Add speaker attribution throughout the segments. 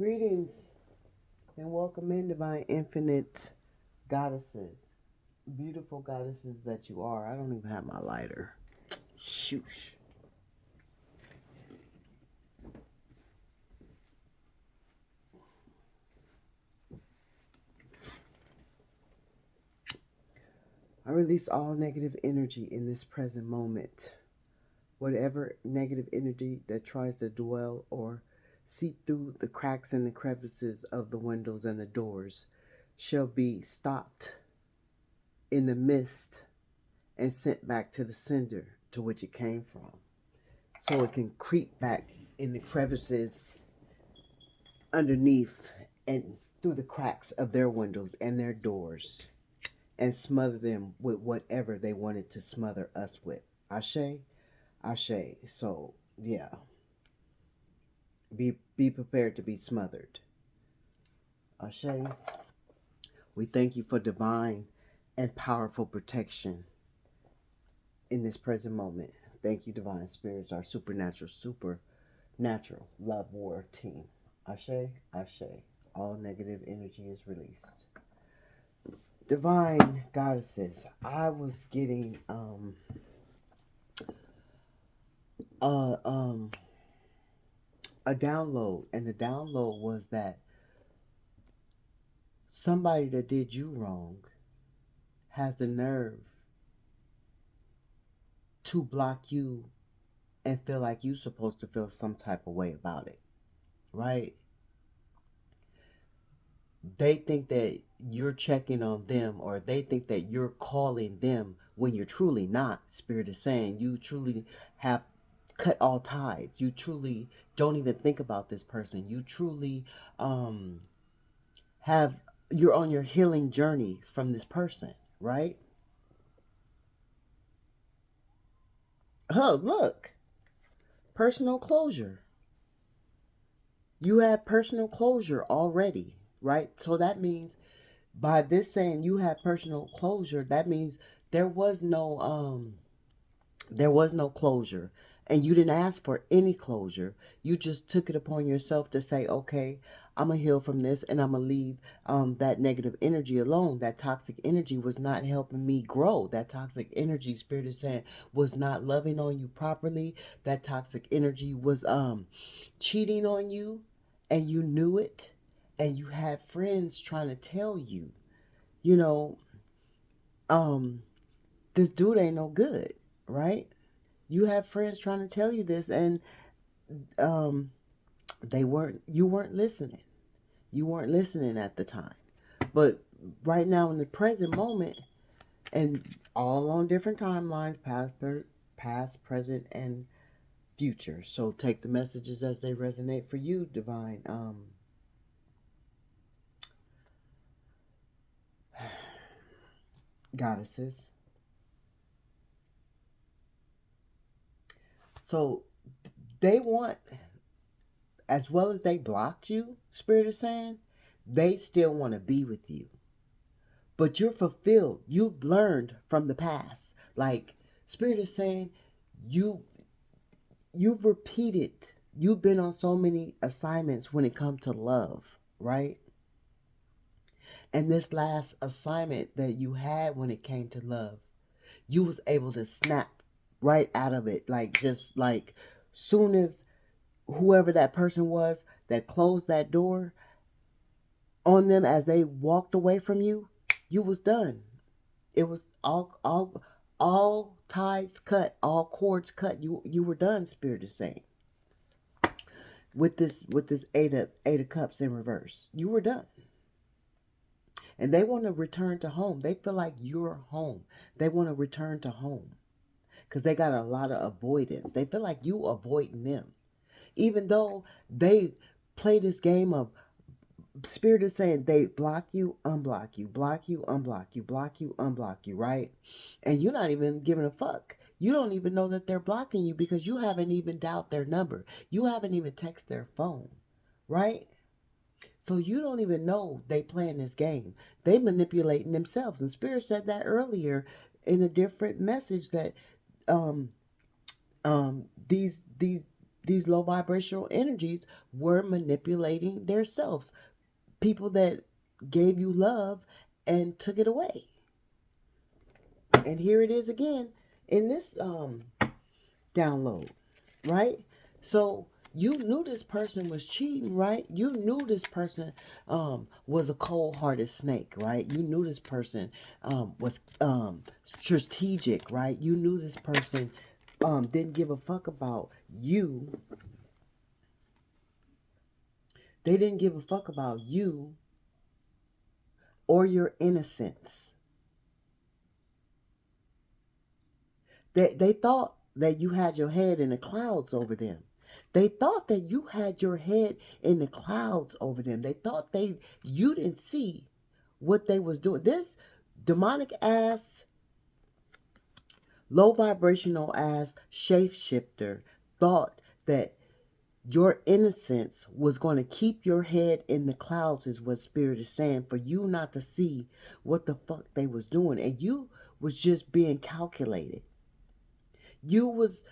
Speaker 1: Greetings and welcome in, divine infinite goddesses. Beautiful goddesses that you are. I don't even have my lighter. Shoosh. I release all negative energy in this present moment. Whatever negative energy that tries to dwell or seep through the cracks and the crevices of the windows and the doors shall be stopped in the mist and sent back to the sender to which it came from, so it can creep back in the crevices underneath and through the cracks of their windows and their doors and smother them with whatever they wanted to smother us with. Ashe, Ashe. So yeah, be prepared to be smothered. Ashe. We thank you for divine and powerful protection in this present moment. Thank you, divine spirits, our supernatural love war team. Ashe, Ashe. All negative energy is released. Divine goddesses, I was getting uh um a download, and the download was that somebody that did you wrong has the nerve to block you and feel like you're supposed to feel some type of way about it, right? They think that you're checking on them, or they think that you're calling them when you're truly not. Spirit is saying you truly have cut all ties. You truly don't even think about this person. You truly um have you're on your healing journey from this person, right? Oh, look, personal closure. You have personal closure already, right? So that means by this saying you have personal closure, that means there was no closure, and you didn't ask for any closure. You just took it upon yourself to say, okay, I'm gonna heal from this, and I'm gonna leave that negative energy alone. That toxic energy was not helping me grow. That toxic energy, spirit is saying, was not loving on you properly. That toxic energy was cheating on you, and you knew it, and you had friends trying to tell you, you know, um this dude ain't no good, right? You have friends trying to tell you this, and um you weren't listening. You weren't listening at the time. But right now in the present moment, and all on different timelines, past, present, and future. So take the messages as they resonate for you, divine goddesses. So they want, as well as they blocked you, spirit is saying, they still want to be with you. But you're fulfilled. You've learned from the past. Like spirit is saying, you you've repeated. You've been on so many assignments when it comes to love, right? And this last assignment that you had when it came to love, you was able to snap right out of it. Like just like soon as whoever that person was that closed that door on them as they walked away from you, you was done. It was all ties cut, all cords cut. You were done, spirit is saying. With this eight of cups in reverse. You were done. And they want to return to home. They feel like you're home. They want to return to home. Because they got a lot of avoidance. They feel like you avoiding them. Even though they play this game of spirit is saying they block you, unblock you, block you, unblock you, block you, unblock you, right? And you're not even giving a fuck. You don't even know that they're blocking you because you haven't even dialed their number. You haven't even texted their phone, right? So you don't even know they playing this game. They manipulating themselves. And Spirit said that earlier in a different message that um these these low vibrational energies were manipulating themselves. People that gave you love and took it away. And here it is again in this download, right? So you knew this person was cheating, right? You knew this person was a cold-hearted snake, right? You knew this person was strategic, right? You knew this person didn't give a fuck about you. They didn't give a fuck about you or your innocence. They thought that you had your head in the clouds over them. They thought that you had your head in the clouds over them. They thought you didn't see what they was doing. This demonic ass, low vibrational ass shapeshifter thought that your innocence was going to keep your head in the clouds, is what Spirit is saying, for you not to see what the fuck they was doing. And you was just being calculated. You was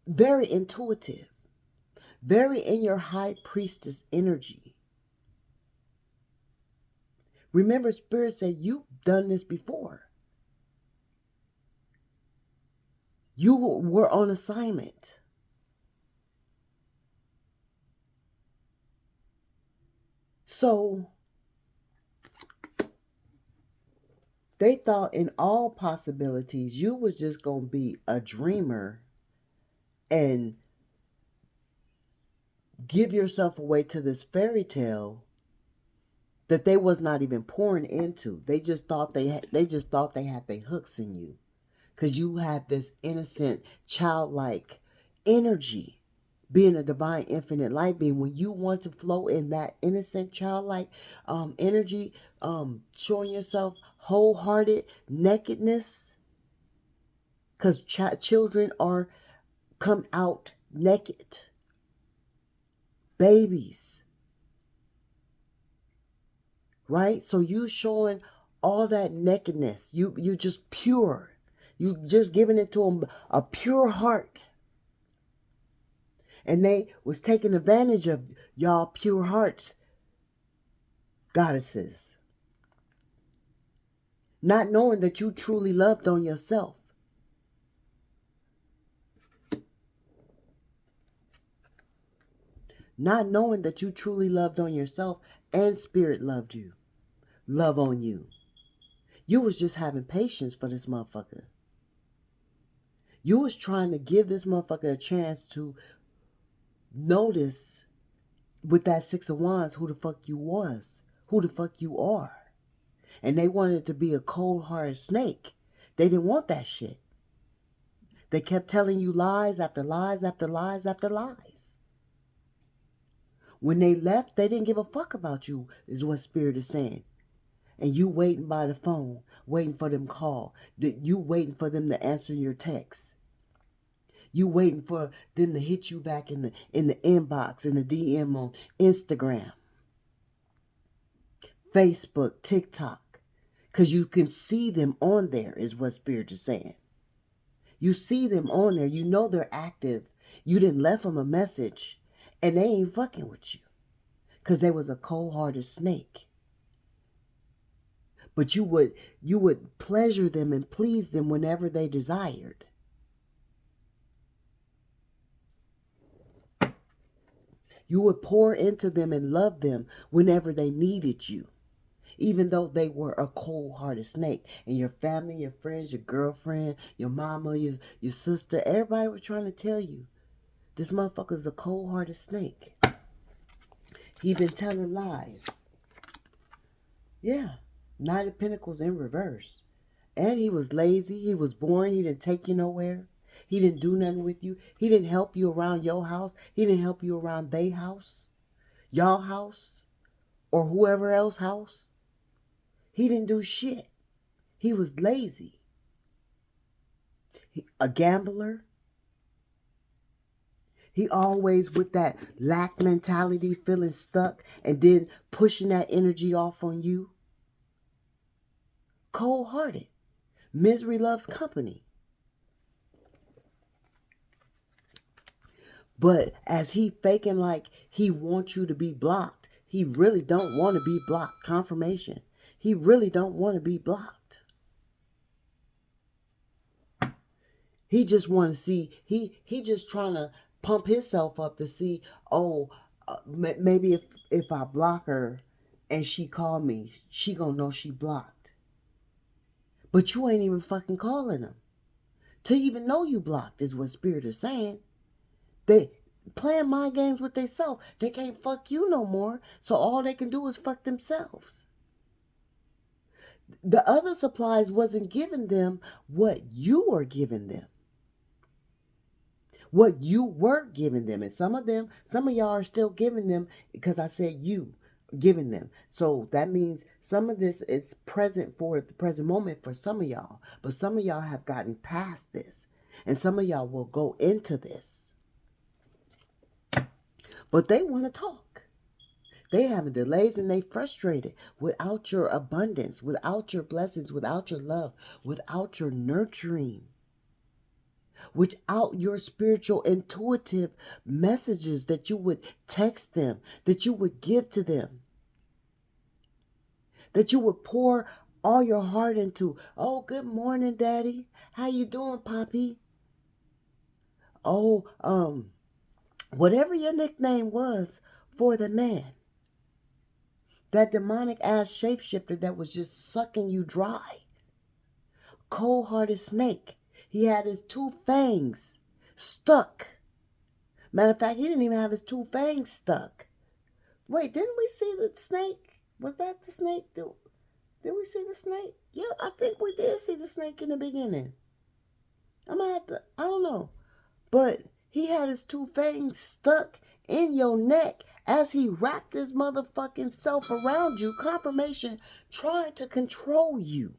Speaker 1: very intuitive, very in your high priestess energy. Remember, Spirit said you've done this before. You were on assignment. So they thought in all possibilities you was just going to be a dreamer and give yourself away to this fairy tale that they was not even pouring into. They just thought they had their hooks in you, because you had this innocent, childlike energy, being a divine, infinite light being. When you want to flow in that innocent, childlike energy, showing yourself wholehearted nakedness, because children are come out naked, babies, right? So you showing all that nakedness. You just pure. You just giving it to them a pure heart. And they was taking advantage of y'all pure hearts, goddesses. Not knowing that you truly loved on yourself. Not knowing that you truly loved on yourself and Spirit loved you. Love on you. You was just having patience for this motherfucker. You was trying to give this motherfucker a chance to notice with that Six of Wands who the fuck you was. Who the fuck you are. And they wanted it to be a cold-hearted snake. They didn't want that shit. They kept telling you lies after lies after lies after lies. When they left, they didn't give a fuck about you, is what Spirit is saying. And you waiting by the phone, waiting for them call. You waiting for them to answer your text. You waiting for them to hit you back in the inbox, in the DM on Instagram, Facebook, TikTok. Because you can see them on there, is what Spirit is saying. You see them on there. You know they're active. You didn't left them a message. And they ain't fucking with you. Because they was a cold-hearted snake. But you would pleasure them and please them whenever they desired. You would pour into them and love them whenever they needed you. Even though they were a cold-hearted snake. And your family, your friends, your girlfriend, your mama, your sister, everybody was trying to tell you, this motherfucker's a cold-hearted snake. He been telling lies. Yeah. Knight of Pentacles in reverse. And he was lazy. He was boring. He didn't take you nowhere. He didn't do nothing with you. He didn't help you around your house. He didn't help you around their house, y'all house, or whoever else's house. He didn't do shit. He was lazy. A gambler. He always with that lack mentality, feeling stuck, and then pushing that energy off on you. Cold-hearted. Misery loves company. But as he faking like he wants you to be blocked, he really don't want to be blocked. Confirmation. He really don't want to be blocked. He just want to see, he just trying to pump himself up to see, oh, maybe if I block her and she call me, she gonna know she blocked. But you ain't even fucking calling him. To even know you blocked is what Spirit is saying. They playing mind games with themselves. They can't fuck you no more. So all they can do is fuck themselves. The other supplies wasn't giving them what you were giving them. What you were giving them. And some of y'all are still giving them because I said you giving them. So that means some of this is present for the present moment for some of y'all. But some of y'all have gotten past this. And some of y'all will go into this. But they want to talk. They having delays and they frustrated without your abundance, without your blessings, without your love, without your nurturing, without your spiritual intuitive messages that you would text them, that you would give to them, that you would pour all your heart into. Oh, good morning, Daddy. How you doing, Poppy? Oh, whatever your nickname was for the man. That demonic ass shapeshifter that was just sucking you dry. Cold-hearted snake. He had his two fangs stuck. Matter of fact, he didn't even have his two fangs stuck. Wait, didn't we see the snake? Was that the snake? Did we see the snake? Yeah, I think we did see the snake in the beginning. I don't know. But he had his two fangs stuck in your neck as he wrapped his motherfucking self around you. Confirmation, trying to control you.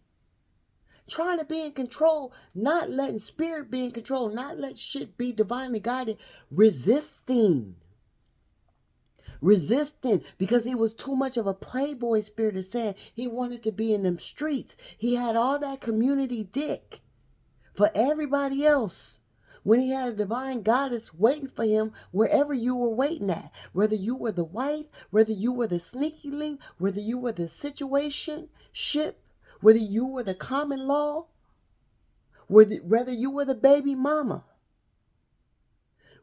Speaker 1: Trying to be in control, not letting spirit be in control, not let shit be divinely guided, resisting because he was too much of a playboy. Spirit is saying he wanted to be in them streets. He had all that community dick for everybody else when he had a divine goddess waiting for him wherever you were waiting at, whether you were the wife, whether you were the sneaky link, whether you were the situation ship, whether you were the common law, whether you were the baby mama,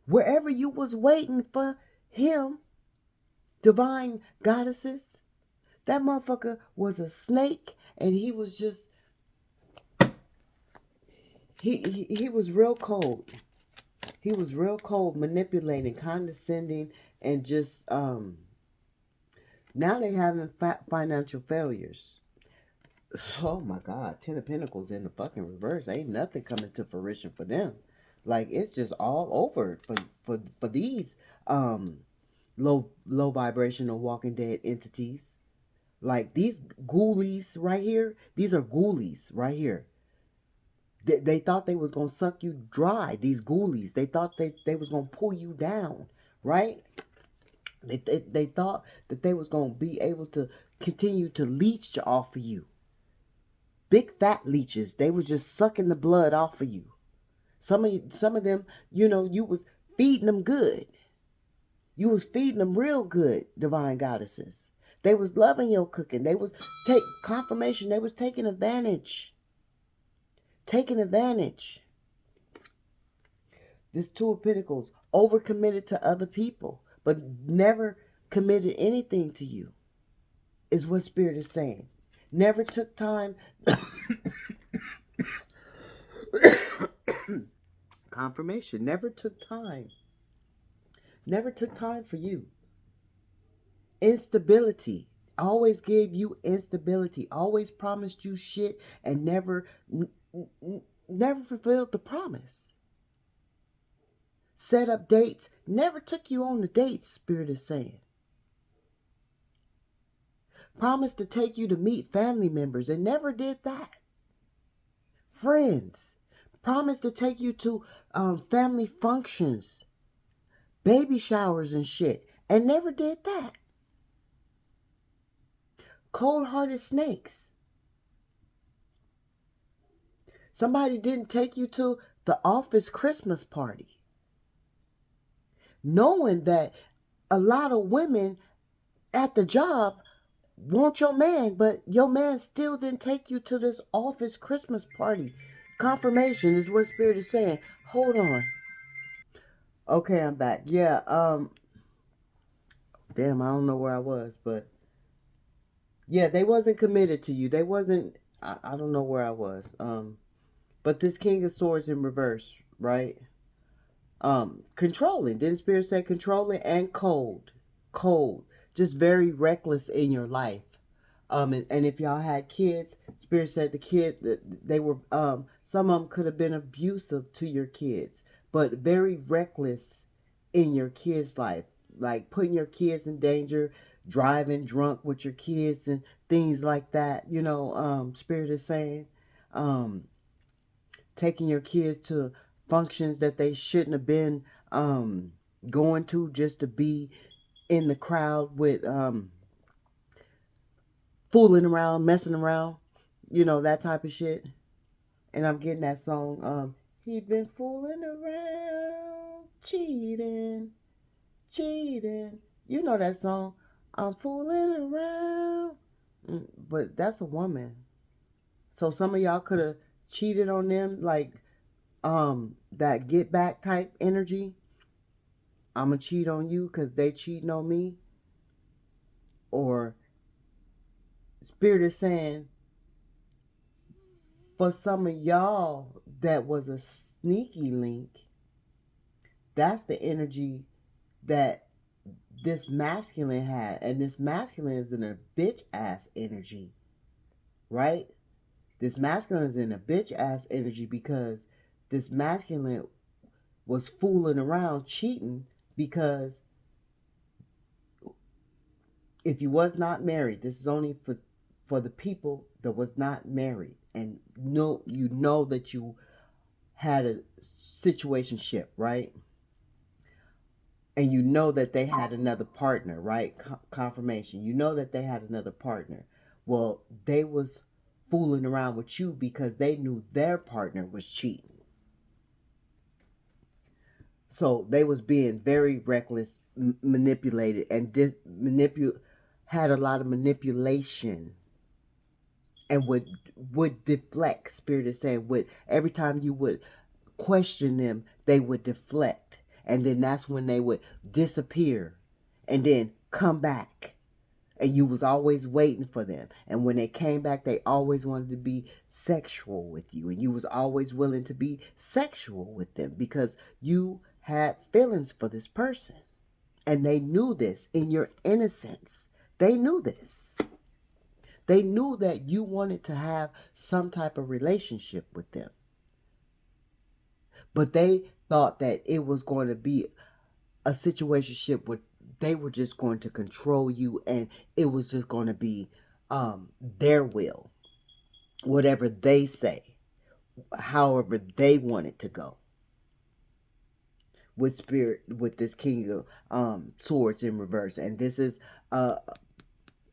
Speaker 1: wherever you was waiting for him, divine goddesses, that motherfucker was a snake, and he was just, he was real cold. He was real cold, manipulating, condescending, and just, now they having financial failures. Oh my God, Ten of Pentacles in the fucking reverse. Ain't nothing coming to fruition for them. Like, it's just all over for these low vibrational Walking Dead entities. Like these ghoulies right here. These are ghoulies right here. They thought they was gonna suck you dry. These ghoulies. They thought they was gonna pull you down, right? They thought that they was gonna be able to continue to leech off of you. Big fat leeches. They was just sucking the blood off of you. Some of them, you was feeding them good. You was feeding them real good, divine goddesses. They was loving your cooking. They was confirmation. They was taking advantage. Taking advantage. This Two of Pentacles, overcommitted to other people, but never committed anything to you, is what Spirit is saying. Never took time. Confirmation. Never took time. Never took time for you. Instability. Always gave you instability. Always promised you shit and never fulfilled the promise. Set up dates. Never took you on the dates, Spirit is saying. Promised to take you to meet family members and never did that. Friends. Promised to take you to family functions, baby showers and shit, and never did that. Cold-hearted snakes. Somebody didn't take you to the office Christmas party. knowing that a lot of women at the job want your man, but your man still didn't take you to this office Christmas party. Confirmation is what Spirit is saying. Hold on. Okay, I'm back. Yeah, damn, I don't know where I was, but yeah, they wasn't committed to you. They wasn't I don't know where I was. But this King of Swords in reverse, right? Controlling. Didn't Spirit say controlling and cold? Cold. Just very reckless in your life. And if y'all had kids, Spirit said the kid that they were some of them could have been abusive to your kids, but very reckless in your kids' life, like putting your kids in danger, driving drunk with your kids and things like that. Spirit is saying, um, taking your kids to functions that they shouldn't have been going to just to be in the crowd with fooling around, messing around, that type of shit. And I'm getting that song. He been fooling around, cheating, cheating. You know that song. I'm fooling around. But that's a woman. So some of y'all could have cheated on them, like that get back type energy. I'ma cheat on you because they cheating on me. Or Spirit is saying, for some of y'all that was a sneaky link, that's the energy that this masculine had. And this masculine is in a bitch ass energy, right? This masculine is in a bitch ass energy because this masculine was fooling around cheating because if you was not married, this is only for the people that was not married and know that you had a situationship, right? And you know that they had another partner, right? Confirmation. You know that they had another partner. Well, they was fooling around with you because they knew their partner was cheating. So they was being very reckless, manipulated, and had a lot of manipulation, and would deflect. Spirit is saying, would every time you would question them, they would deflect, and then that's when they would disappear, and then come back. And you was always waiting for them. And when they came back, they always wanted to be sexual with you. And you was always willing to be sexual with them because you had feelings for this person. And they knew this in your innocence. They knew this. They knew that you wanted to have some type of relationship with them. But they thought that it was going to be a situationship where they were just going to control you and it was just going to be their will, whatever they say, however they want it to go. With Spirit, with this King of Swords in reverse, and this is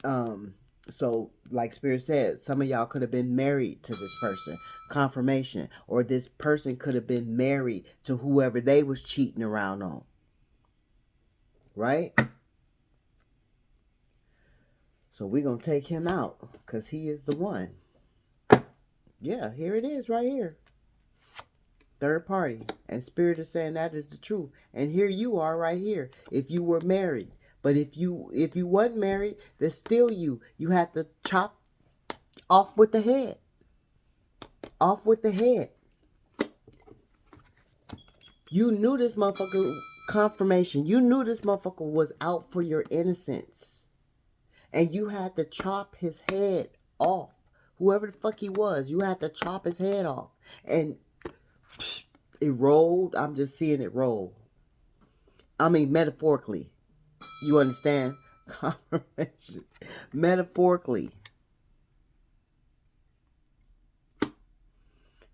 Speaker 1: um so like Spirit said, some of y'all could have been married to this person. Confirmation. Or this person could have been married to whoever they was cheating around on, right? So we're going to take him out because he is the one. Yeah, here it is right here. Third party. And Spirit is saying that is the truth. And here you are right here. If you were married. But if you wasn't married, that's still you. You had to chop off with the head. Off with the head. You knew this motherfucker, confirmation. You knew this motherfucker was out for your innocence. And you had to chop his head off. Whoever the fuck he was, you had to chop his head off. And it rolled. I'm just seeing it roll. I mean, metaphorically. You understand? Confirmation. Metaphorically.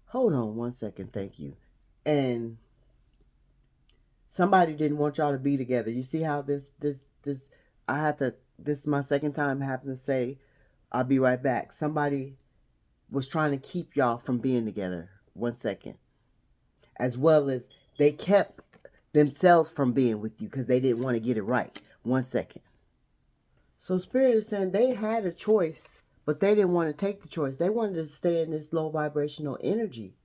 Speaker 1: Hold on one second. Thank you. And somebody didn't want y'all to be together. You see how this I had to, this is my second time having to say, I'll be right back. Somebody was trying to keep y'all from being together. 1 second. As well as they kept themselves from being with you because they didn't want to get it right. 1 second. So Spirit is saying they had a choice, but they didn't want to take the choice. They wanted to stay in this low vibrational energy.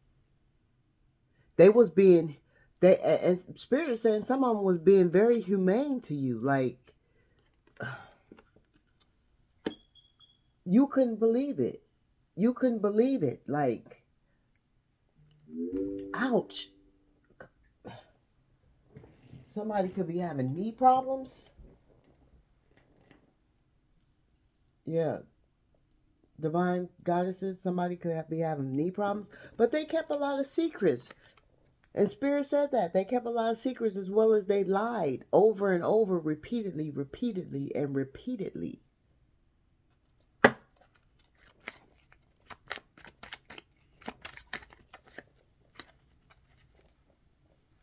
Speaker 1: They was being, and Spirit is saying some of them was being very humane to you. Like, you couldn't believe it. You couldn't believe it. Like, ouch. Somebody could be having knee problems. Yeah. Divine goddesses, somebody could be having knee problems. But they kept a lot of secrets. And Spirit said that. They kept a lot of secrets as well as they lied over and over, repeatedly, and repeatedly.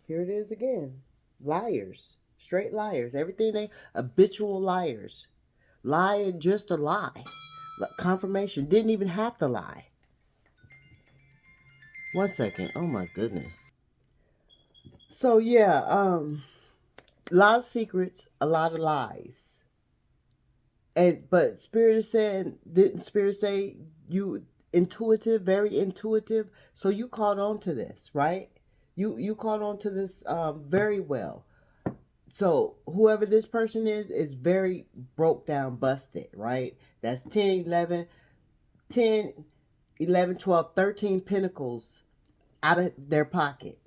Speaker 1: Here it is again. Liars. Straight liars. Everything they, habitual liars. Lie just a lie. Confirmation. Didn't even have to lie. 1 second. Oh my goodness. So yeah, a lot of secrets, a lot of lies. And but Spirit is saying, didn't Spirit say you intuitive, very intuitive? So you caught on to this, right? You caught on to this very well. So whoever this person is very broke down, busted, right? That's 10, 11, 10, 11, 12, 13 pentacles out of their pocket.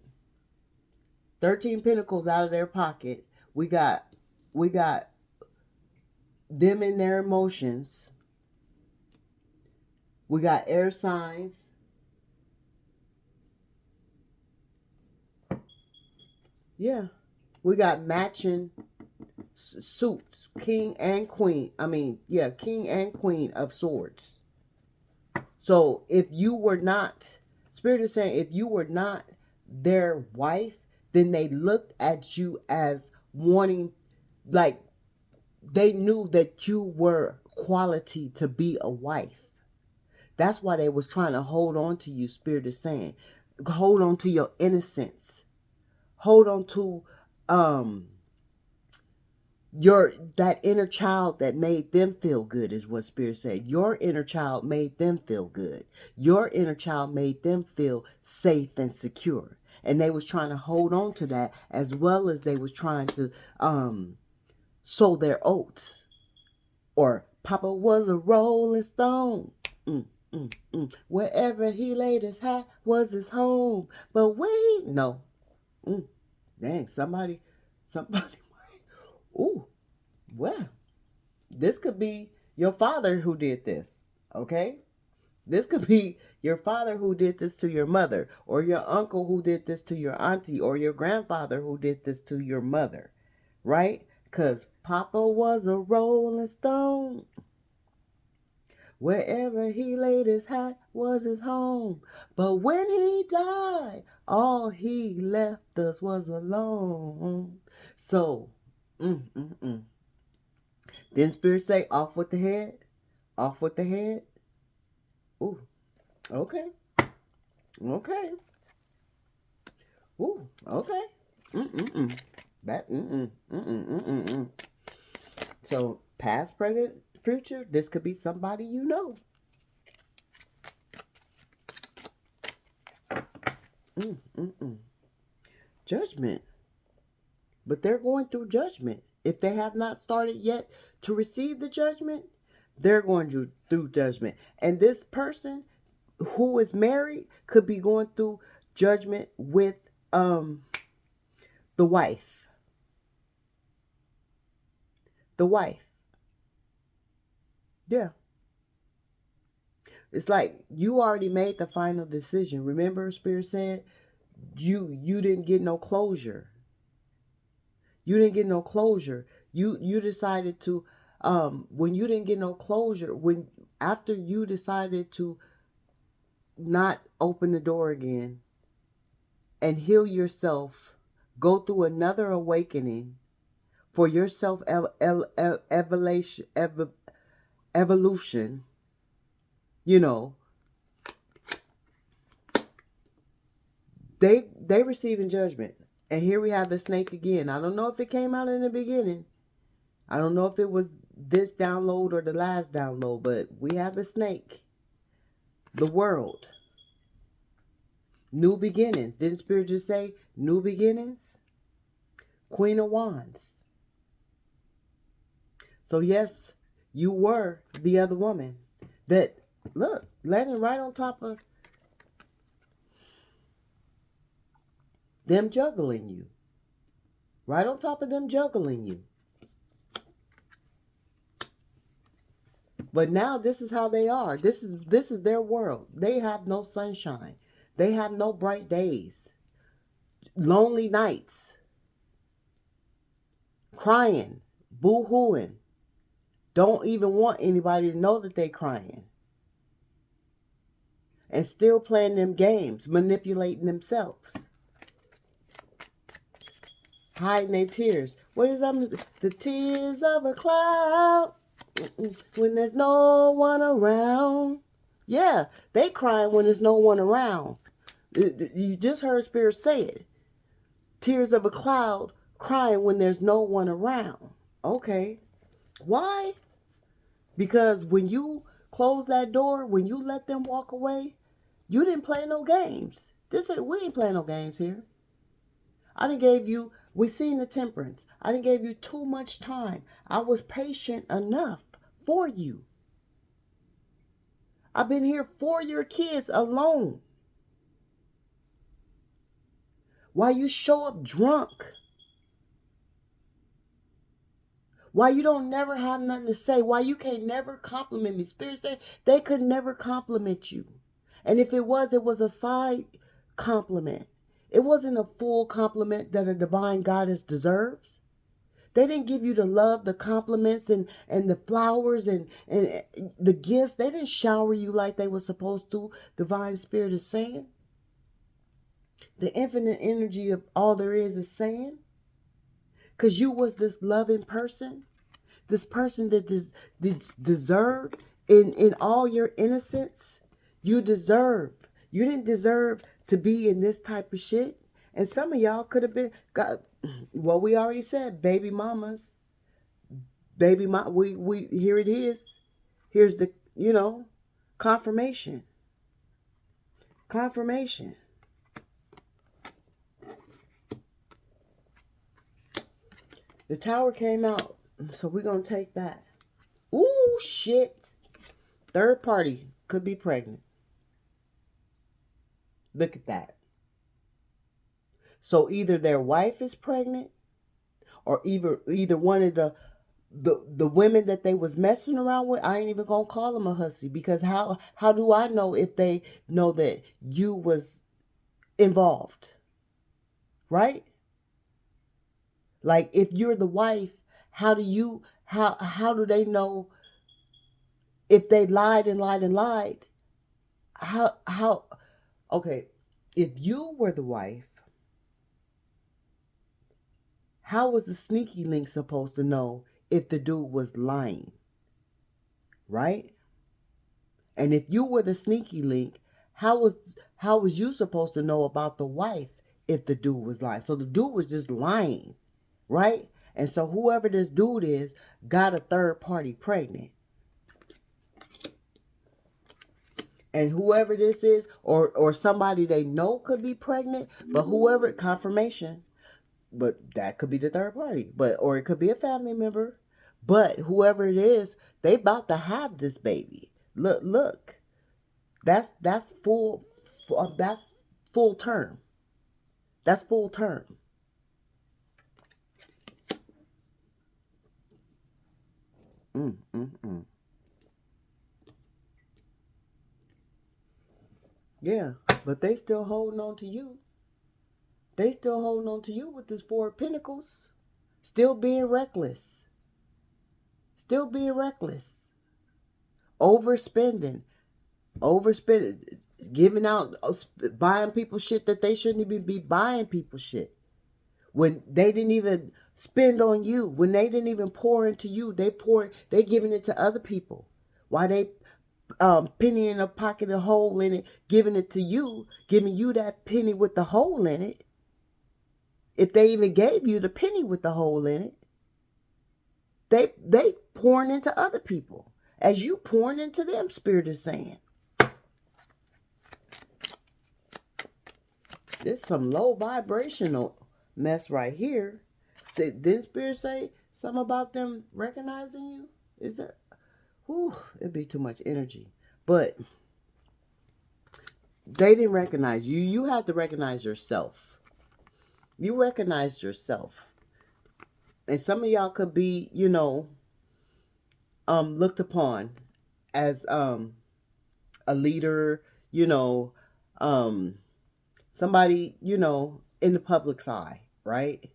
Speaker 1: 13 pentacles out of their pocket. We got them in their emotions. We got air signs. Yeah. We got matching suits. King and queen. I mean, yeah, king and queen of swords. So if you were not, Spirit is saying, if you were not their wife, then they looked at you as wanting, like, they knew that you were quality to be a wife. That's why they was trying to hold on to you, Spirit is saying. Hold on to your innocence. Hold on to that inner child that made them feel good, is what Spirit said. Your inner child made them feel good. Your inner child made them feel safe and secure. And they was trying to hold on to that, as well as they was trying to sow their oats. Or Papa was a rolling stone. Wherever he laid his hat was his home. But wait, no. Dang, somebody. Ooh, well, this could be your father who did this, okay? This could be your father who did this to your mother, or your uncle who did this to your auntie, or your grandfather who did this to your mother, right? Because Papa was a rolling stone. Wherever he laid his hat was his home. But when he died, all he left us was alone. So, Then Spirit say, off with the head. Off with the head. Ooh, okay. Okay. Ooh, okay. That, So, past, present, future, this could be somebody you know. Judgment. But they're going through judgment. If they have not started yet to receive the judgment, they're going through judgment. And this person who is married could be going through judgment with the wife. The wife. Yeah. It's like you already made the final decision. Remember, Spirit said you didn't get no closure. You didn't get no closure. You decided to when you didn't get no closure, when after you decided to not open the door again and heal yourself, go through another awakening for your self evolution, you know, they receiving judgment. And here we have the snake again. I don't know if it came out in the beginning. I don't know if it was this download or the last download, but we have the snake. The world. New beginnings. Didn't Spirit just say new beginnings? Queen of Wands. So yes, you were the other woman that, look, landing right on top of them juggling you. Right on top of them juggling you. But now this is how they are. This is their world. They have no sunshine. They have no bright days. Lonely nights. Crying. Boo-hooing. Don't even want anybody to know that they crying. And still playing them games. Manipulating themselves. Hiding their tears. What is that? The tears of a cloud. When there's no one around. Yeah, they crying when there's no one around. You just heard Spirit say it. Tears of a cloud, crying when there's no one around. Okay. Why? Because when you close that door, when you let them walk away, you didn't play no games. We ain't playing no games here. I done gave you, we seen the temperance. I done gave you too much time. I was patient enough for you. I've been here for your kids alone. Why you show up drunk? Why you don't never have nothing to say? Why you can't never compliment me? Spirit said they could never compliment you. And if it was a side compliment. It wasn't a full compliment that a divine goddess deserves. They didn't give you the love, the compliments, and the flowers and the gifts. They didn't shower you like they were supposed to, Divine Spirit is saying. The infinite energy of all there is saying. Because you was this loving person. This person that deserved in all your innocence. You deserve. You didn't deserve to be in this type of shit. And some of y'all could have been, well, we already said, baby mamas. We here it is. Here's the, confirmation. Confirmation. The tower came out, so we're going to take that. Ooh, shit. Third party could be pregnant. Look at that. So either their wife is pregnant, or either one of the women that they was messing around with. I ain't even gonna call them a hussy, because how do I know if they know that you was involved, right? Like, if you're the wife, how do they know if they lied and lied and lied? How okay, if you were the wife, how was the sneaky link supposed to know if the dude was lying? Right? And if you were the sneaky link, how was you supposed to know about the wife if the dude was lying? So the dude was just lying, right? And so whoever this dude is got a third party pregnant. And whoever this is, or somebody they know could be pregnant, but whoever, confirmation, but that could be the third party, or it could be a family member. But whoever it is, they about to have this baby. Look. That's full term. That's full term. Yeah, but they still holding on to you. They still holding on to you with this Four of Pentacles. Still being reckless. Still being reckless. Overspending. Giving out, buying people shit that they shouldn't even be buying people shit. When they didn't even spend on you, when they didn't even pour into you, they giving it to other people. Why they penny in a pocket, a hole in it, giving it to you, giving you that penny with the hole in it. If they even gave you the penny with the hole in it, they pouring into other people as you pouring into them, Spirit is saying. This some low vibrational mess right here. Didn't Spirit say something about them recognizing you? Is that, whew, it'd be too much energy. But they didn't recognize you. You have to recognize yourself. You recognize yourself. And some of y'all could be, looked upon as a leader, somebody, in the public's eye, right?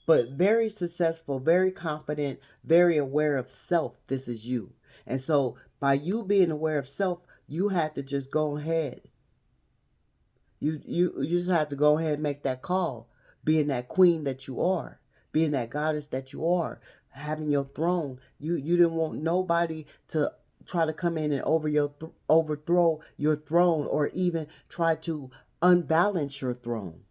Speaker 1: But very successful, very confident, very aware of self. This is you. And so by you being aware of self, you had to just go ahead. You just have to go ahead and make that call, being that queen that you are, being that goddess that you are, having your throne. You didn't want nobody to try to come in and overthrow your throne, or even try to unbalance your throne.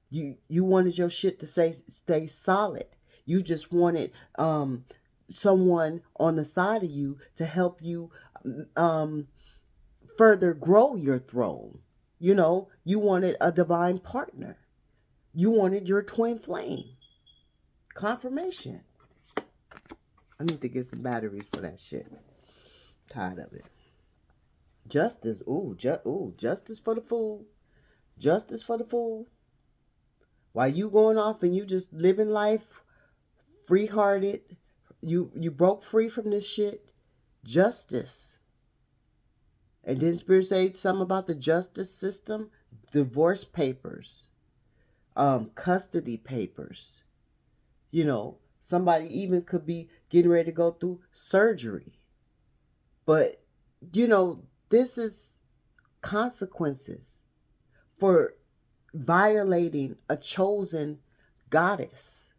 Speaker 1: You wanted your shit to stay solid. You just wanted someone on the side of you to help you further grow your throne. You wanted a divine partner. You wanted your twin flame. Confirmation. I need to get some batteries for that shit. Tired of it. Justice. Justice for the fool. Justice for the fool. While you going off and you just living life free-hearted, you broke free from this shit. Justice. And didn't Spirit say something about the justice system? Divorce papers. Custody papers. Somebody even could be getting ready to go through surgery. But, this is consequences for violating a chosen goddess.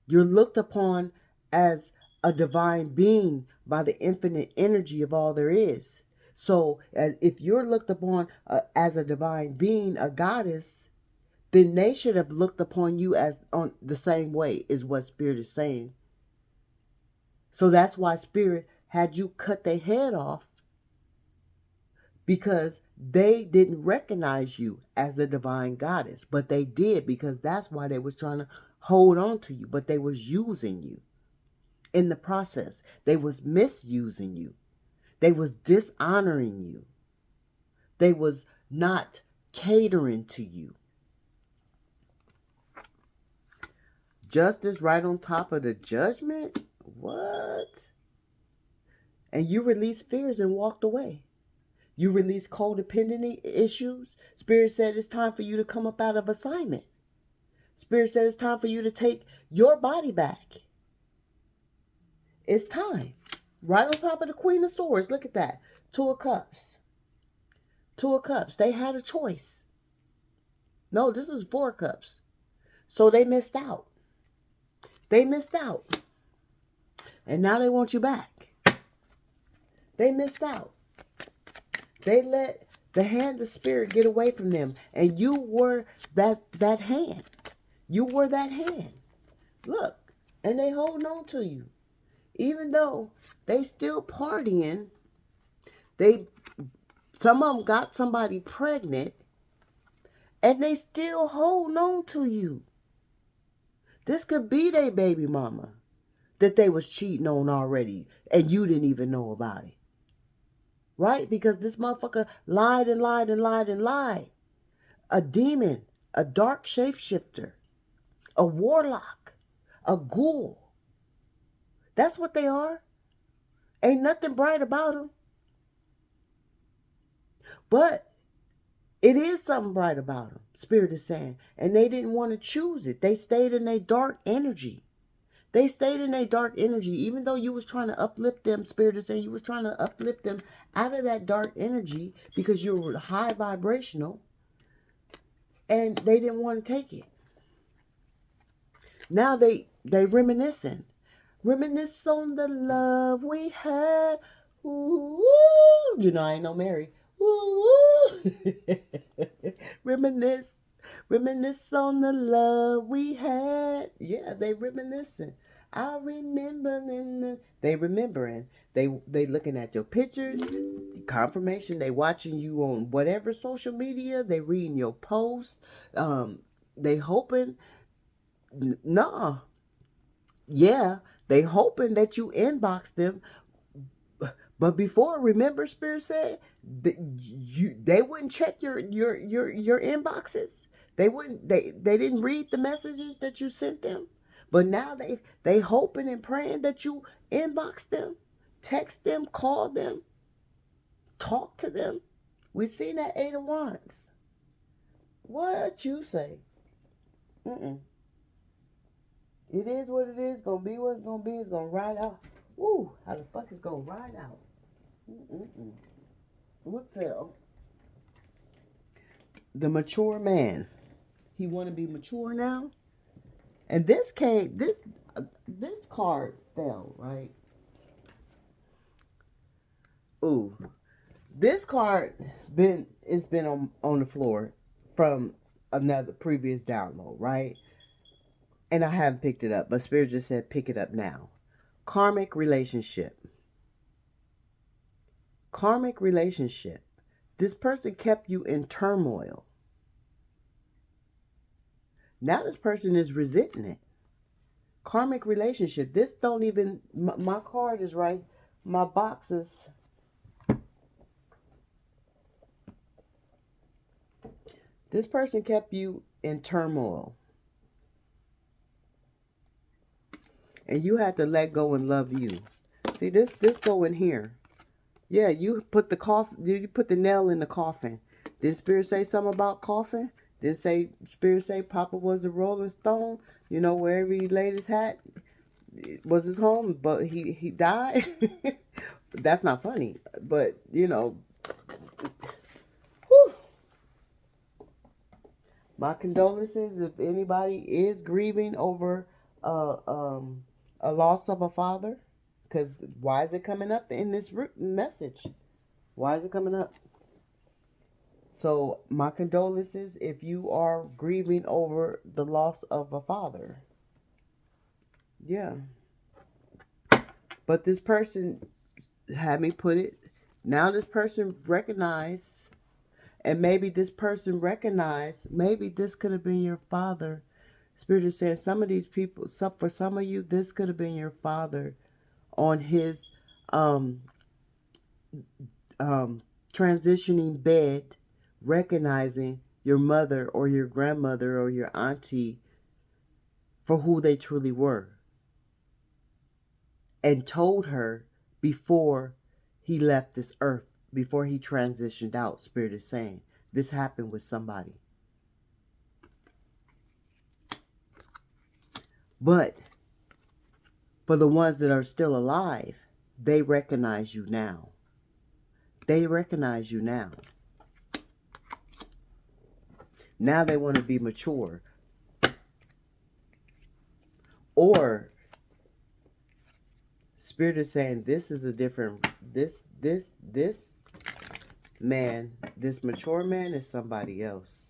Speaker 1: You're looked upon as a divine being by the infinite energy of all there is. So if you're looked upon as a divine being, a goddess, then they should have looked upon you as on the same way, is what Spirit is saying. So that's why Spirit had you cut their head off, because they didn't recognize you as a divine goddess. But they did, because that's why they was trying to hold on to you. But they was using you in the process. They was misusing you. They was dishonoring you. They was not catering to you. Justice right on top of the judgment? What? And you released fears and walked away. You released codependent issues. Spirit said it's time for you to come up out of assignment. Spirit said it's time for you to take your body back. It's time. Right on top of the Queen of Swords. Look at that. Two of Cups. Two of Cups. They had a choice. No, this is Four of Cups. So they missed out. They missed out. And now they want you back. They missed out. They let the hand of Spirit get away from them. And you were that hand. You were that hand. Look. And they holding on to you. Even though they still partying. Some of them got somebody pregnant. And they still holding on to you. This could be their baby mama that they was cheating on already. And you didn't even know about it. Right? Because this motherfucker lied and lied and lied and lied. A demon. A dark shapeshifter. A warlock. A ghoul. That's what they are. Ain't nothing bright about them. But it is something bright about them, Spirit is saying. And they didn't want to choose it. They stayed in their dark energy. They stayed in their dark energy. Even though you was trying to uplift them, Spirit is saying, you was trying to uplift them out of that dark energy because you were high vibrational. And they didn't want to take it. Now they reminiscing. Reminisce on the love we had. Ooh, I ain't no Mary. Woo woo. Reminisce. Reminisce on the love we had. Yeah, they reminiscing. I remember in the, they remembering. They looking at your pictures, confirmation. They watching you on whatever social media. They reading your posts. Um, they hoping. Nah, yeah, they hoping that you inbox them. But before, remember, Spirit said they wouldn't check your inboxes. They didn't read the messages that you sent them. But now they hoping and praying that you inbox them, text them, call them, talk to them. We seen that 8 of Wands. What you say? Mm-mm. It is what it is. Gonna be what it's gonna be. It's gonna ride out. Woo! How the fuck is gonna ride out? Mm-mm-mm. What the? The mature man. He want to be mature now. And this card fell, right? Ooh, this card been on the floor from another previous download, right? And I haven't picked it up, but Spirit just said pick it up now. Karmic relationship. Karmic relationship. This person kept you in turmoil. Now this person is resenting it. Karmic relationship. This don't even, my card is right. My box is, this person kept you in turmoil. And you had to let go and love you. See, this go in here. Yeah, you put the coffin, you put the nail in the coffin. Did Spirit say something about coffin? Did Spirit say Papa was a Rolling Stone? You know, wherever he laid his hat was his home, but he died. That's not funny, but you know, whew. My condolences if anybody is grieving over uh, um, a loss of a father. Because why is it coming up in this message? Why is it coming up? So, my condolences if you are grieving over the loss of a father. Yeah. But this person had me put it. Now this person recognized, and maybe this person recognized, maybe this could have been your father. Spirit is saying some of these people, for some of you, this could have been your father on his um, transitioning bed, recognizing your mother or your grandmother or your auntie for who they truly were, and told her before he left this earth, before he transitioned out. Spirit is saying this happened with somebody. But for the ones that are still alive, they recognize you now. They recognize you now. Now they want to be mature. Or Spirit is saying this is a different, this man, this mature man is somebody else.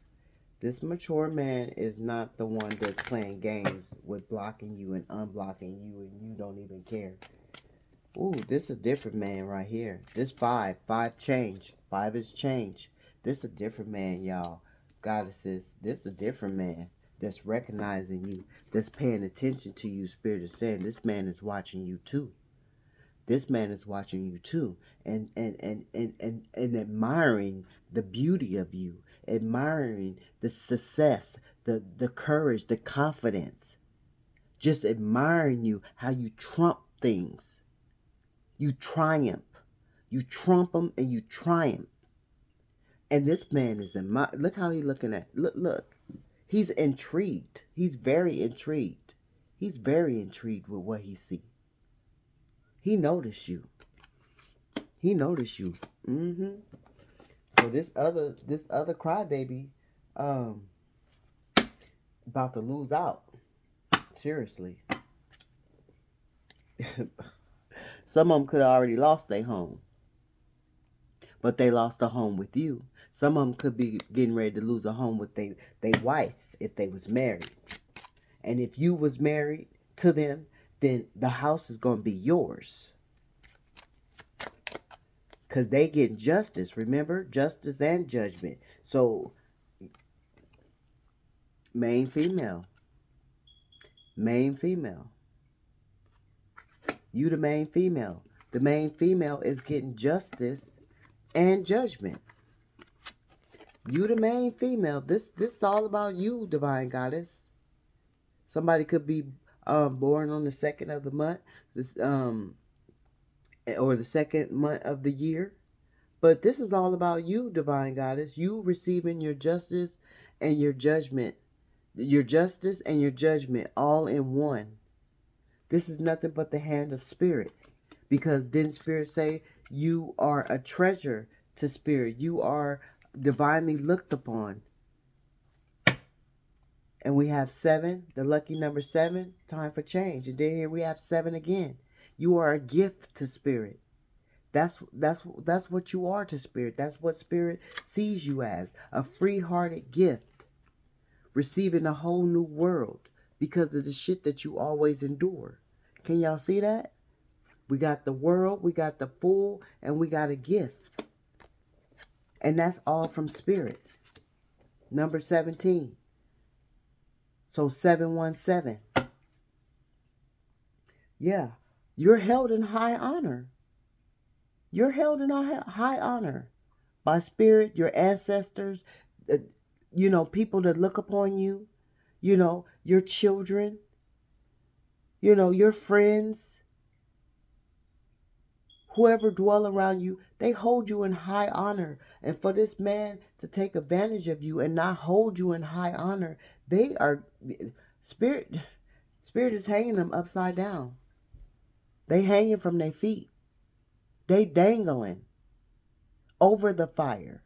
Speaker 1: This mature man is not the one that's playing games with blocking you and unblocking you and you don't even care. Ooh, this is a different man right here. This five change. Five is change. This is a different man, y'all. Goddesses, this is a different man that's recognizing you, that's paying attention to you. Spirit is saying this man is watching you too. This man is watching you too, and admiring the beauty of you, admiring the success, the courage, the confidence, just admiring you, how you trump things. You triumph. You trump them and you triumph. And this man is look how he's looking at. Look. He's intrigued. He's very intrigued. He's very intrigued with what he sees. He noticed you. He noticed you. Mm-hmm. So this other crybaby, about to lose out. Seriously. Some of them could have already lost their home. but they lost a home with you. Some of them could be getting ready to lose a home with they wife if they was married. And if you was married to them, then the house is going to be yours. Because they get justice. Remember? Justice and judgment. So, main female. Main female. You the main female. The main female is getting justice and judgment. You the main female. This is all about you, divine goddess. Somebody could be born on the 2nd of the month, this or the 2nd month of the year. But this is all about you, divine goddess. You receiving your justice and your judgment. Your justice and your judgment all in one. This is nothing but the hand of spirit. Because didn't spirit say you are a treasure to spirit? You are divinely looked upon. And we have 7, the lucky number 7, time for change. And then here we have 7 again. You are a gift to spirit. That's what you are to spirit. That's what spirit sees you as. A free-hearted gift. Receiving a whole new world because of the shit that you always endure. Can y'all see that? We got the world, we got the fool, and we got a gift. And that's all from spirit. Number 17. So 717. Yeah. You're held in high honor. You're held in high honor by spirit, your ancestors, people that look upon you, your children, your friends, whoever dwell around you, they hold you in high honor. And for this man to take advantage of you and not hold you in high honor, they are, spirit is hanging them upside down. They hanging from their feet. They dangling over the fire.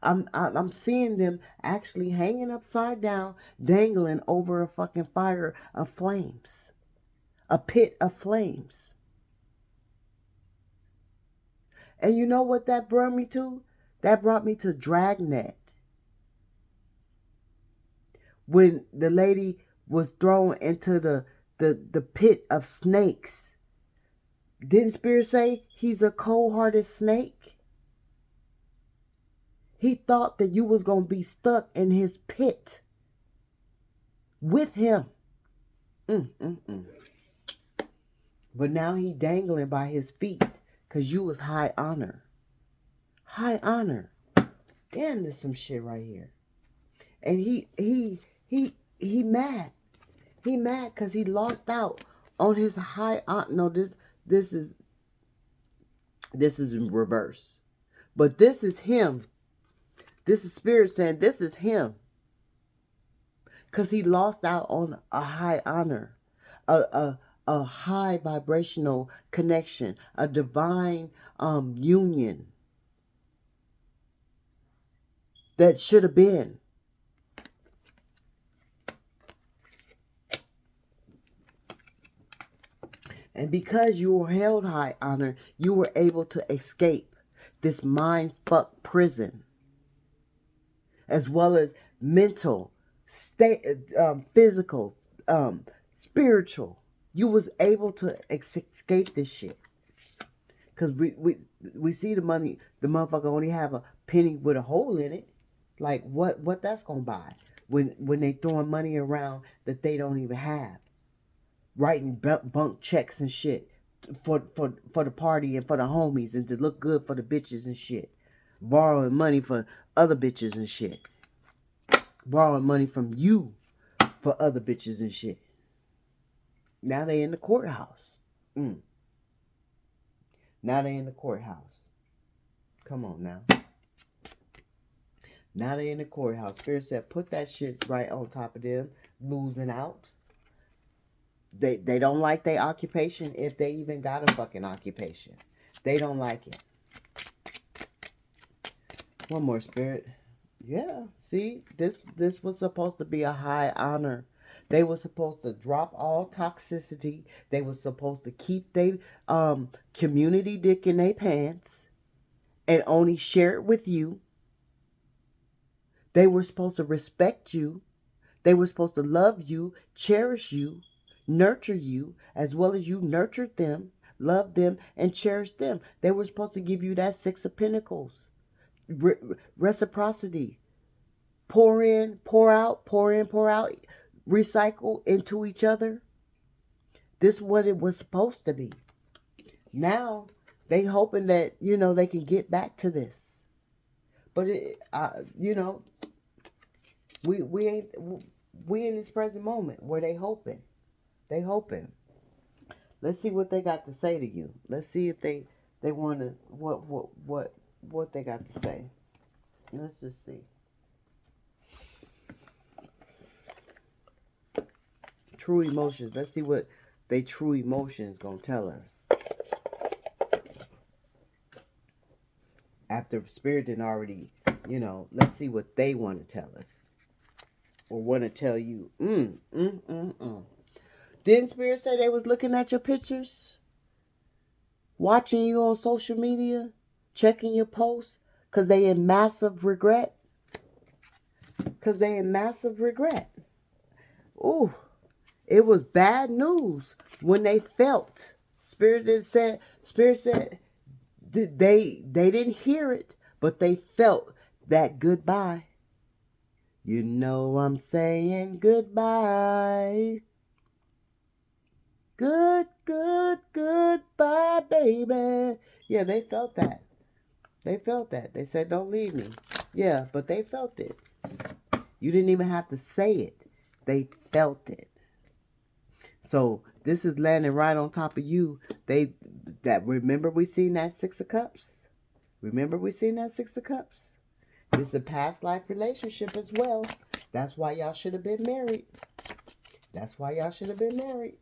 Speaker 1: I'm seeing them actually hanging upside down, dangling over a fucking fire of flames. A pit of flames. And you know what that brought me to? That brought me to Dragnet. When the lady was thrown into the pit of snakes. Didn't Spirit say he's a cold-hearted snake? He thought that you was going to be stuck in his pit with him. But now he dangling by his feet because you was high honor. High honor. Damn, there's some shit right here. And he mad. He mad because he lost out on his high honor. No, this is in reverse. But this is him. This is Spirit saying this is him. Because he lost out on a high honor. A high vibrational connection. A divine union. That should have been. And because you were held high honor, you were able to escape this mind-fuck prison. As well as mental, physical, spiritual. You was able to escape this shit. Because we see the money, the motherfucker only have a penny with a hole in it. Like what that's gonna buy when they throwing money around that they don't even have. Writing bunk checks and shit for the party and for the homies and to look good for the bitches and shit. Borrowing money for other bitches and shit. Borrowing money from you for other bitches and shit. Now they in the courthouse. Now they in the courthouse. Come on now. Now they in the courthouse. Spirit said put that shit right on top of them. Losing out. They don't like their occupation if they even got a fucking occupation. They don't like it. One more, Spirit. Yeah, see, this was supposed to be a high honor. They were supposed to drop all toxicity. They were supposed to keep their community dick in their pants and only share it with you. They were supposed to respect you. They were supposed to love you, cherish you, nurture you, as well as you nurtured them, loved them, and cherished them. They were supposed to give you that Six of Pentacles. Reciprocity. Pour in, pour out, pour in, pour out, recycle into each other. This is what it was supposed to be. Now, they hoping that, they can get back to this. But, we ain't... We in this present moment where they hoping. They hoping. Let's see what they got to say to you. Let's see if they want to... What they got to say. Let's just see. True emotions. Let's see what they true emotions gonna tell us. After Spirit didn't already, let's see what they want to tell us. Or want to tell you. Didn't Spirit say they was looking at your pictures? Watching you on social media? Checking your posts? Because they in massive regret? Because they in massive regret. Ooh. It was bad news when they felt. Spirit said they didn't hear it, but they felt that goodbye. You know I'm saying goodbye. Goodbye, baby. Yeah, they felt that. They felt that. They said, don't leave me. Yeah, but they felt it. You didn't even have to say it. They felt it. So this is landing right on top of you. Remember we seen that Six of Cups? Remember we seen that Six of Cups? This is a past life relationship as well. That's why y'all should have been married. That's why y'all should have been married.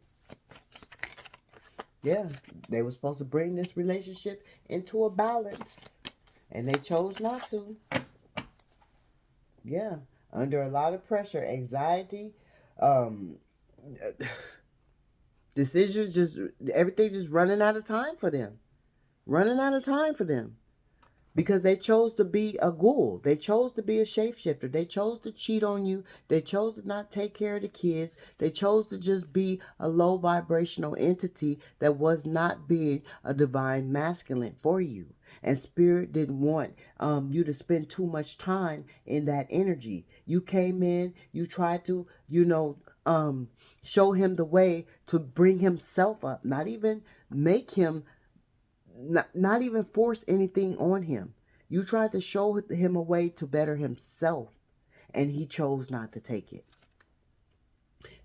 Speaker 1: Yeah, they were supposed to bring this relationship into a balance. And they chose not to. Yeah, under a lot of pressure, anxiety, decisions, everything just running out of time for them. Running out of time for them. Because they chose to be a ghoul. They chose to be a shapeshifter. They chose to cheat on you. They chose to not take care of the kids. They chose to just be a low vibrational entity that was not being a divine masculine for you. And Spirit didn't want you to spend too much time in that energy. You came in, you tried to, show him the way to bring himself up. Not even make him, not even force anything on him. You tried to show him a way to better himself, and he chose not to take it.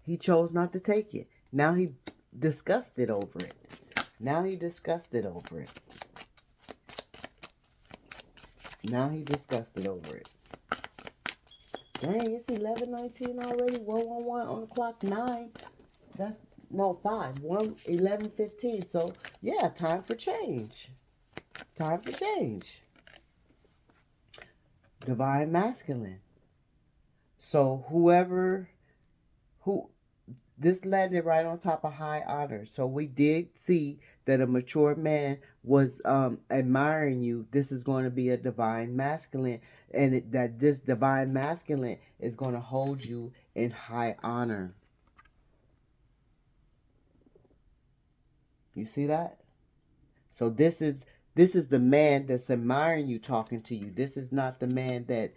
Speaker 1: He chose not to take it. Now he disgusted over it. Now he disgusted over it. Now he disgusted over it. Dang, it's 11:19 already. 1:11 on the clock. 9. That's no 5. 11:15. So yeah, time for change. Time for change. Divine masculine. So this landed right on top of high honor. So we did see that a mature man was admiring you. This is going to be a divine masculine, and that this divine masculine is going to hold you in high honor. You see that? So this is the man that's admiring you, talking to you. This is not the man that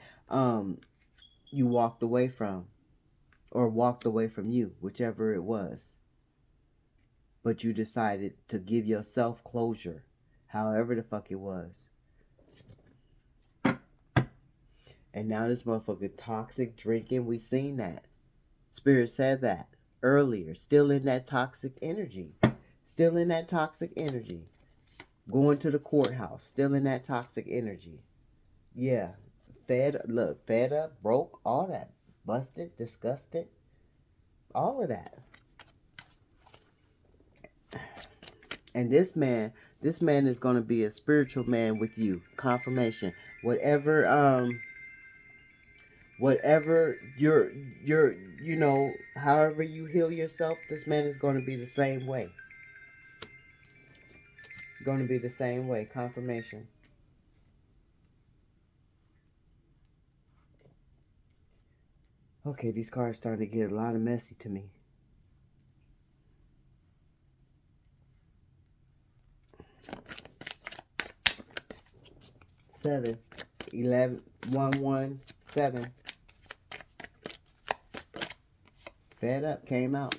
Speaker 1: you walked away from, or walked away from you, whichever it was. But you decided to give yourself closure, however the fuck it was. And now this motherfucker toxic drinking, we seen that. Spirit said that earlier. Still in that toxic energy. Still in that toxic energy. Going to the courthouse. Still in that toxic energy. Yeah. Fed up, broke, all that. Busted, disgusted. All of that. And this man is going to be a spiritual man with you. Confirmation. Whatever you're however you heal yourself, this man is going to be the same way. Going to be the same way. Confirmation. Okay, these cards starting to get a lot of messy to me. 7, 11, 1, 1, 7. Fed up came out.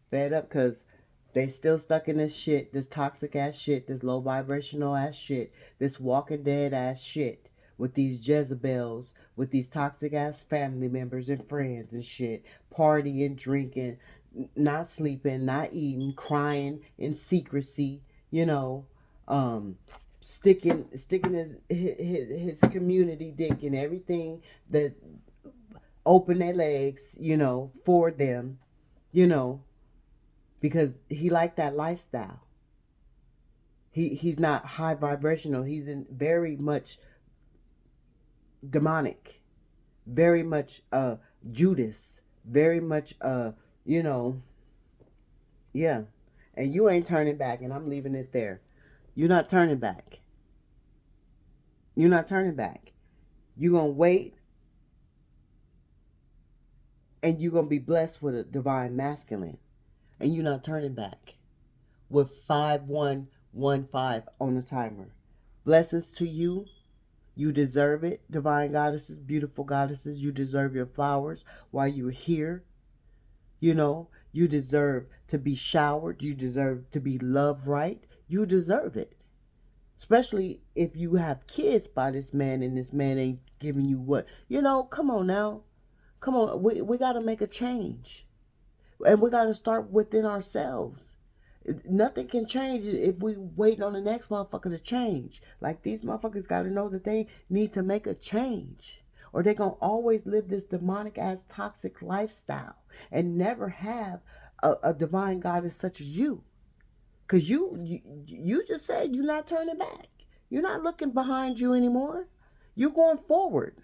Speaker 1: Fed up because they still stuck in this shit, this toxic ass shit, this low vibrational ass shit, this walking dead ass shit with these Jezebels, with these toxic ass family members and friends and shit, partying, drinking, not sleeping, not eating, crying in secrecy, you know, um, sticking his community dick in everything that open their legs, for them, you know, because he liked that lifestyle. He's not high vibrational. He's in very much demonic, very much Judas, very much you know, yeah. And you ain't turning back, and I'm leaving it there. You're not turning back. You're not turning back. You're gonna wait, and you're gonna be blessed with a divine masculine, and you're not turning back. With 5115 on the timer. Blessings to you. You deserve it, divine goddesses, beautiful goddesses. You deserve your flowers while you're here. You deserve to be showered. You deserve to be loved right. You deserve it. Especially if you have kids by this man and this man ain't giving you what. Come on now. Come on. We got to make a change. And we got to start within ourselves. Nothing can change if we waiting on the next motherfucker to change. Like, these motherfuckers got to know that they need to make a change, or they gonna always live this demonic ass toxic lifestyle and never have a divine goddess such as you. Because you just said you're not turning back. You're not looking behind you anymore. You're going forward.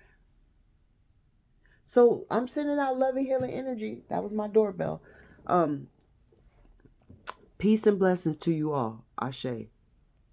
Speaker 1: So I'm sending out loving healing energy. That was my doorbell. um Peace and blessings to you all. Ashe.